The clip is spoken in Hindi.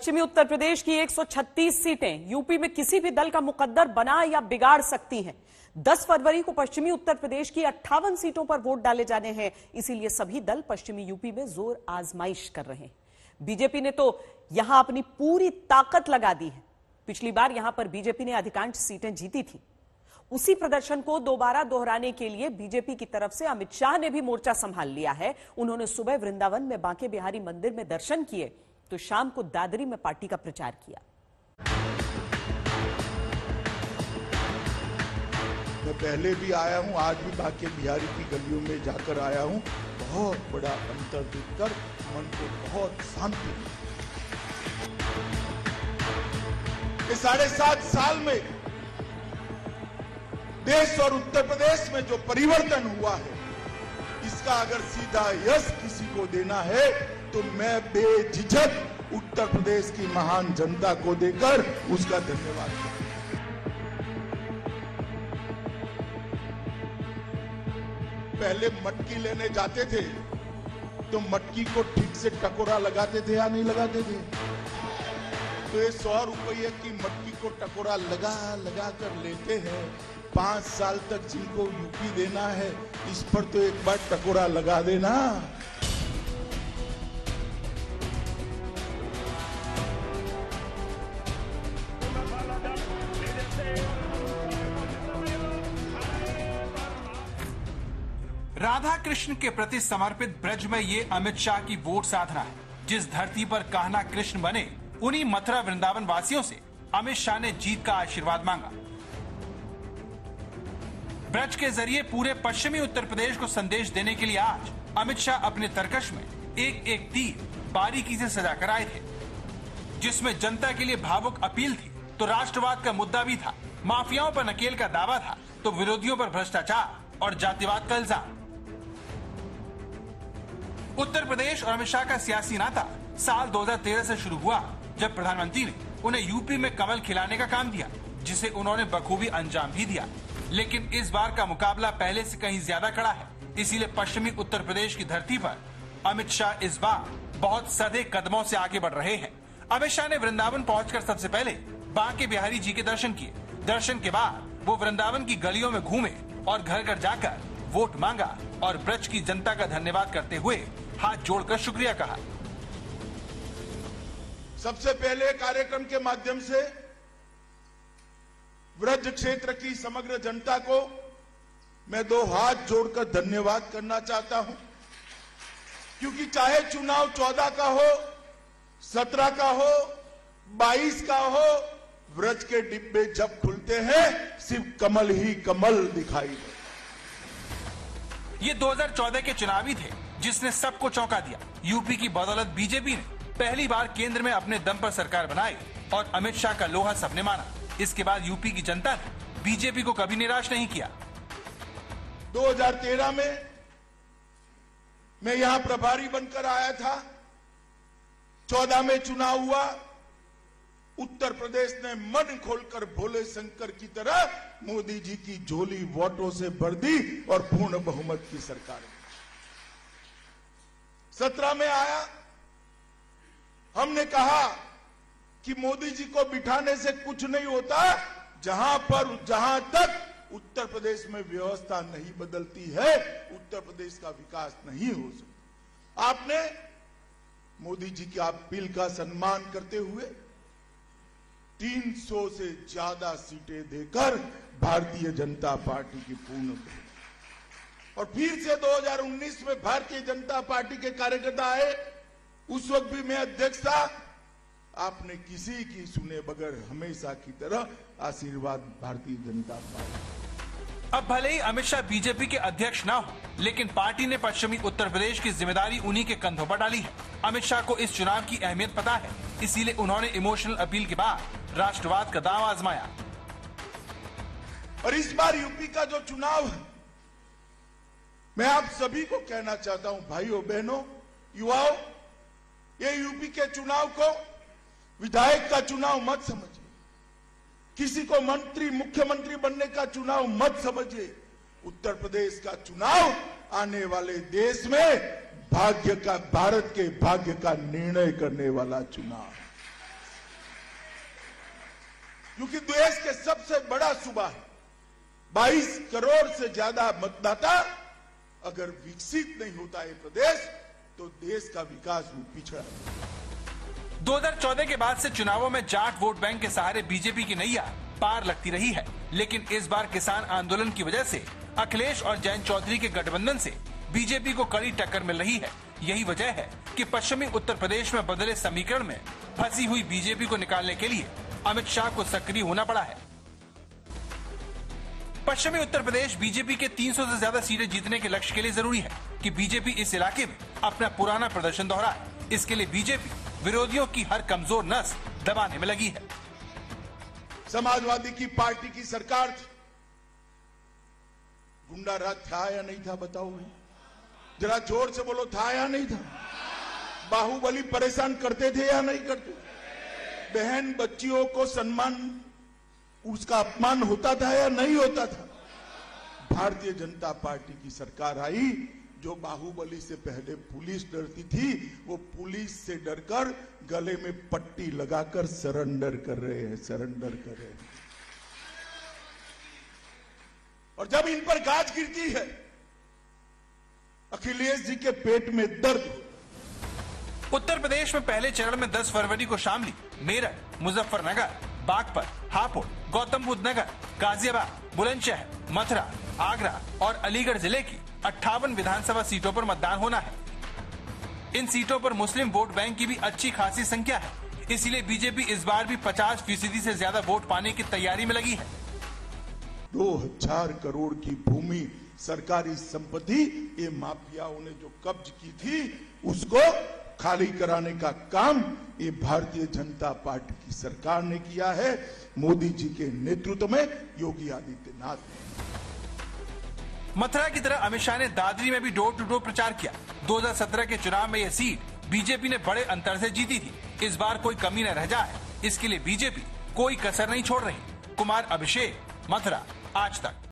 पश्चिमी उत्तर प्रदेश की 136 सीटें यूपी में किसी भी दल का मुकद्दर बना या बिगाड़ सकती हैं। 10 फरवरी को पश्चिमी उत्तर प्रदेश की 58 सीटों पर वोट डाले जाने हैं, इसीलिए सभी दल पश्चिमी यूपी में जोर आजमाइश कर रहे हैं। बीजेपी ने तो यहां अपनी पूरी ताकत लगा दी है। पिछली बार यहां पर बीजेपी ने अधिकांश सीटें जीती थी। उसी प्रदर्शन को दोबारा दोहराने के लिए बीजेपी की तरफ से अमित शाह ने भी मोर्चा संभाल लिया है। उन्होंने सुबह वृंदावन में बांके बिहारी मंदिर में दर्शन किए तो शाम को दादरी में पार्टी का प्रचार किया। मैं पहले भी आया हूं, आज भी बांके बिहारी की गलियों में जाकर आया हूं। बहुत बड़ा अंतर देखकर मन को बहुत शांति मिली। इस 7.5 साल में देश और उत्तर प्रदेश में जो परिवर्तन हुआ है, इसका अगर सीधा यश किसी को देना है तो मैं बेझिझक उत्तर प्रदेश की महान जनता को देकर उसका धन्यवाद करता हूं। पहले मटकी लेने जाते थे तो मटकी को ठीक से टकोरा लगाते थे या नहीं लगाते थे? तो ये 100 रुपये की मटकी को टकोरा लगा कर लेते हैं। 5 साल तक जिनको यूपी देना है, इस पर तो एक बार टकोरा लगा देना। राधा कृष्ण के प्रति समर्पित ब्रज में ये अमित शाह की वोट साधना है। जिस धरती पर कान्हा कृष्ण बने, उन्हीं मथुरा वृंदावन वासियों से अमित शाह ने जीत का आशीर्वाद मांगा। ब्रज के जरिए पूरे पश्चिमी उत्तर प्रदेश को संदेश देने के लिए आज अमित शाह अपने तरकश में एक एक तीर बारीकी से सजाकर आए थे, जिसमें जनता के लिए भावुक अपील थी तो राष्ट्रवाद का मुद्दा भी था, माफियाओं पर नकेल का दावा था तो विरोधियों पर भ्रष्टाचार और जातिवाद का इल्जाम। उत्तर प्रदेश और अमित शाह का सियासी नाता साल 2013 से शुरू हुआ, जब प्रधानमंत्री ने उन्हें यूपी में कमल खिलाने का काम दिया, जिसे उन्होंने बखूबी अंजाम भी दिया। लेकिन इस बार का मुकाबला पहले से कहीं ज्यादा कड़ा है, इसीलिए पश्चिमी उत्तर प्रदेश की धरती पर अमित शाह इस बार बहुत सधे कदमों से आगे बढ़ रहे हैं। अमित शाह ने वृंदावन पहुंचकर सबसे पहले बांके बिहारी जी के दर्शन किए। दर्शन के बाद वो वृंदावन की गलियों में घूमे और घर घर जाकर वोट मांगा और ब्रज की जनता का धन्यवाद करते हुए हाथ जोड़कर शुक्रिया कहा। सबसे पहले कार्यक्रम के माध्यम से ब्रज क्षेत्र की समग्र जनता को मैं 2 हाथ जोड़कर धन्यवाद करना चाहता हूं, क्योंकि चाहे चुनाव 14 का हो, 17 का हो, 22 का हो, ब्रज के डिब्बे जब खुलते हैं सिर्फ कमल ही कमल दिखाई दे। ये 2014 के चुनावी थे, जिसने सबको चौंका दिया। यूपी की बदौलत बीजेपी ने पहली बार केंद्र में अपने दम पर सरकार बनाई और अमित शाह का लोहा सबने माना। इसके बाद यूपी की जनता ने बीजेपी को कभी निराश नहीं किया। 2013 में मैं यहां प्रभारी बनकर आया था। 14 में चुनाव हुआ। उत्तर प्रदेश ने मन खोलकर भोले शंकर की तरह मोदी जी की झोली वोटों से भर दी और पूर्ण बहुमत की सरकार। 17 में आया, हमने कहा कि मोदी जी को बिठाने से कुछ नहीं होता, जहां तक उत्तर प्रदेश में व्यवस्था नहीं बदलती है, उत्तर प्रदेश का विकास नहीं हो सकता। आपने मोदी जी की अपील का सम्मान करते हुए 300 से ज्यादा सीटें देकर भारतीय जनता पार्टी की पूर्ण, और फिर से 2019 में भारतीय जनता पार्टी के कार्यकर्ता आए। उस वक्त भी मैं अध्यक्ष था। आपने किसी की सुने बगैर हमेशा की तरह आशीर्वाद भारतीय जनता पार्टी। अब भले ही अमित शाह बीजेपी के अध्यक्ष ना हो, लेकिन पार्टी ने पश्चिमी उत्तर प्रदेश की जिम्मेदारी उन्हीं के कंधों पर डाली है। अमित शाह को इस चुनाव की अहमियत पता है, इसीलिए उन्होंने इमोशनल अपील के बाद राष्ट्रवाद का दांव आजमाया। और इस बार यूपी का जो चुनाव है, मैं आप सभी को कहना चाहता हूं, भाइयों बहनों, युवाओं, ये यूपी के चुनाव को विधायक का चुनाव मत समझिए, किसी को मंत्री मुख्यमंत्री बनने का चुनाव मत समझिए। उत्तर प्रदेश का चुनाव आने वाले देश में भारत के भाग्य का निर्णय करने वाला चुनाव। क्योंकि देश के सबसे बड़ा सूबा है, 22 करोड़ से ज्यादा मतदाता। अगर विकसित नहीं होता है प्रदेश तो देश का विकास भी पिछड़ा। 2014 के बाद से चुनावों में जाट वोट बैंक के सहारे बीजेपी की नैया पार लगती रही है, लेकिन इस बार किसान आंदोलन की वजह से अखिलेश और जयंत चौधरी के गठबंधन से बीजेपी को कड़ी टक्कर मिल रही है। यही वजह है कि पश्चिमी उत्तर प्रदेश में बदले समीकरण में फंसी हुई बीजेपी को निकालने के लिए अमित शाह को सक्रिय होना पड़ा है। पश्चिमी उत्तर प्रदेश बीजेपी के 300 से ज्यादा सीटें जीतने के लक्ष्य के लिए जरूरी है कि बीजेपी इस इलाके में अपना पुराना प्रदर्शन दोहराए। इसके लिए बीजेपी विरोधियों की हर कमजोर नस दबाने में लगी है। समाजवादी की पार्टी की सरकार थी, गुंडा राज था या नहीं था बताओ भाई, जरा जोर से बोलो, था या नहीं था? बाहुबली परेशान करते थे या नहीं करते? बहन बच्चियों को सम्मान, उसका अपमान होता था या नहीं होता था? भारतीय जनता पार्टी की सरकार आई, जो बाहुबली से पहले पुलिस डरती थी, वो पुलिस से डरकर गले में पट्टी लगाकर सरेंडर कर रहे हैं, सरेंडर कर रहे हैं। और जब इन पर गाज गिरती है, अखिलेश जी के पेट में दर्द। उत्तर प्रदेश में पहले चरण में 10 फरवरी को शामली, मेरठ, मुजफ्फरनगर, बागपत, हापुड़, गौतम बुद्ध नगर, गाजियाबाद, बुलंदशहर, मथुरा, आगरा और अलीगढ़ जिले की 58 विधानसभा सीटों पर मतदान होना है। इन सीटों पर मुस्लिम वोट बैंक की भी अच्छी खासी संख्या है, इसीलिए बीजेपी इस बार भी 50% से ज्यादा वोट पाने की तैयारी में लगी है। 2000 करोड़ की भूमि, सरकारी संपत्ति, ये माफियाओं ने जो कब्ज की थी, उसको खाली कराने का काम ये भारतीय जनता पार्टी की सरकार ने किया है, मोदी जी के नेतृत्व में, योगी आदित्यनाथ ने। मथुरा की तरह अमित शाह ने दादरी में भी डोर टू डोर प्रचार किया। 2017 के चुनाव में यह सीट बीजेपी ने बड़े अंतर से जीती थी। इस बार कोई कमी न रह जाए, इसके लिए बीजेपी कोई कसर नहीं छोड़ रही। कुमार अभिषेक, मथुरा, आज तक।